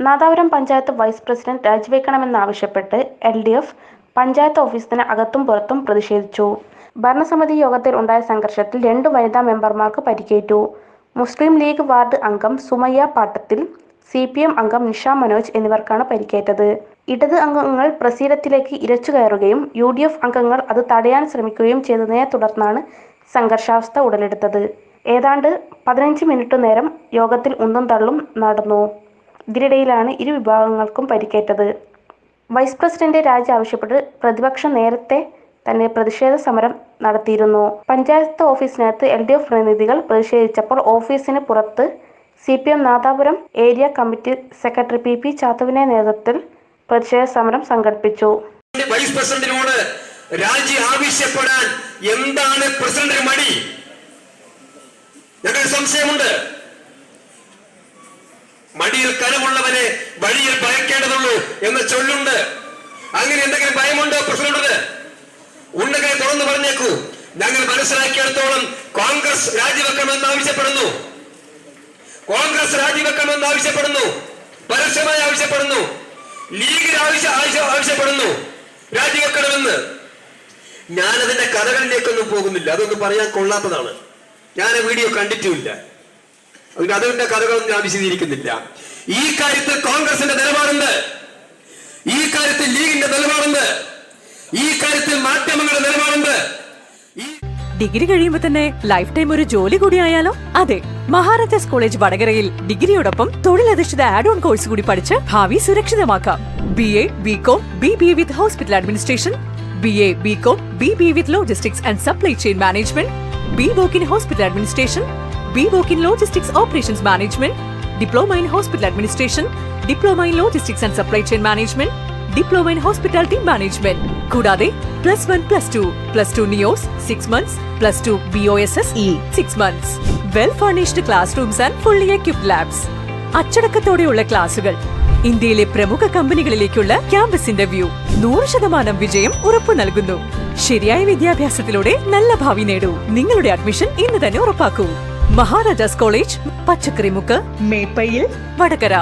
Nadapuram panchayat vice president രാജിവെക്കണമെന്നാവശ്യപ്പെട്ട് LDF panchayat ഓഫീസിന് അകത്തും പുറത്തും പ്രതിഷേധിച്ചു. ഭരണസമിതി യോഗത്തിൽ ഉണ്ടായ സംഘർഷത്തിൽ 2 വനിതാ മെമ്പർമാർക്ക് പരിക്കേറ്റു. മുസ്ലിം ലീഗ് വാർഡ് അംഗം സുമയ്യ പാട്ടത്തിൽ, CPM അംഗം നിഷ മനോജ് എന്നിവർക്കാണ് പരിക്കേറ്റത്. ഇടത് അംഗങ്ങൾ പ്രസീഡത്തിലേക്ക് ഇരച്ചു കയറുകയും UDF അംഗങ്ങൾ അത് തടയാൻ ശ്രമിക്കുകയും ചെയ്തതിനെ തുടർന്നാണ് സംഘർഷാവസ്ഥ ഉടലെടുത്തത്. ഏതാണ്ട് 15 മിനിറ്റ് നേരം യോഗത്തിൽ ഉന്തും തള്ളും നടന്നു. ഇതിനിടയിലാണ് ഇരു വിഭാഗങ്ങൾക്കും പരിക്കേറ്റത്. വൈസ് പ്രസിഡന്റ് രാജി ആവശ്യപ്പെട്ട് പ്രതിപക്ഷം നേരത്തെ തന്നെ പ്രതിഷേധ സമരം നടത്തിയിരുന്നു. പഞ്ചായത്ത് ഓഫീസിനകത്ത് LDF പ്രതിനിധികൾ പ്രതിഷേധിച്ചപ്പോൾ ഓഫീസിന് പുറത്ത് CPM Nadapuram area committee secretary PP ചാത്തുവിന്റെ നേതൃത്വത്തിൽ പ്രതിഷേധ സമരം സംഘടിപ്പിച്ചു. വൈസ് പ്രസിഡന്റിനോട് രാജി ആവശ്യപ്പെടാൻ എന്താണ് പ്രസിഡന്റിന് മടി? ഞങ്ങൾക്ക് സംശയമുണ്ട്. മടിയിൽ കനമുള്ളവനെ വഴിയിൽ ഭയക്കേണ്ടതുള്ളൂ എന്ന ചൊല്ലുണ്ട്. അങ്ങനെ എന്തെങ്കിലും ഭയമുണ്ടോ പ്രസിഡന്റിന്? ഉണ്ടെങ്കിൽ തുറന്നു പറഞ്ഞേക്കൂ. ഞങ്ങൾ മനസ്സിലാക്കിയിടത്തോളം കോൺഗ്രസ് രാജിവെക്കണമെന്ന് ആവശ്യപ്പെടുന്നു. കോൺഗ്രസ് രാജിവെക്കണമെന്ന് ആവശ്യപ്പെടുന്നു. പരസ്യമായി ആവശ്യപ്പെടുന്നു. ലീഗ് ആവശ്യപ്പെടുന്നു രാജിവെക്കണമെന്ന്. ഞാനതിന്റെ കഥകളിലേക്കൊന്നും പോകുന്നില്ല. അതൊന്നും പറയാൻ കൊള്ളാത്തതാണ്. ഞാൻ വീഡിയോ കണ്ടിട്ടുമില്ല. അതിന്റെ കഥകളൊന്നും ഞാൻ വിശദീകരിക്കുന്നില്ല. ഈ കാര്യത്തിൽ കോൺഗ്രസിന്റെ നിലപാടുണ്ട്. ഈ കാര്യത്തിൽ ലീഗിന്റെ നിലപാടുണ്ട്. ഈ കാര്യത്തിൽ മാധ്യമങ്ങളുടെ നിലപാടുണ്ട്. ഡിഗ്രി കഴിയുമ്പോൾ തന്നെ ലൈഫ് ടൈം ഒരു ജോലി കൂടി ആയാലോ? അതെ, മഹാരാജാസ് കോളേജ് വടകരയിൽ ഡിഗ്രിയോടൊപ്പം തൊഴിലധിഷ്ഠിത ആഡ് ഓൺ കോഴ്സ് കൂടി പഠിച്ച് ഭാവി സുരക്ഷിതമാക്കാം. BA, BCom, BBA with Hospital Administration, BA, BCom, BBA with Logistics and Supply Chain Management, BVoc in Hospital Administration, BVoc in Logistics Operations Management, Diploma in Hospital Administration, Diploma in Logistics and Supply Chain Management, Diploma in Hospitality Management. കൂടാതെ +1, +2, +2 NEOS 6 months, +2 BOSS 6 months. Well furnished classrooms and fully equipped labs. അച്ചടക്കത്തോടെയുള്ള ക്ലാസുകൾ. ഇന്ത്യയിലെ പ്രമുഖ കമ്പനികളിലേക്കുള്ള campus interview. 100% വിജയം ഉറപ്പു നൽകുന്നു. ശരിയായ വിദ്യാഭ്യാസത്തിലൂടെ നല്ല ഭാവി നേടൂ. നിങ്ങളുടെ അഡ്മിഷൻ ഇന്ന് തന്നെ ഉറപ്പാക്കൂ. മഹാരാജാസ് കോളേജ്, പച്ചക്കറിമുക്ക്, മേപ്പയിൽ, വടകര.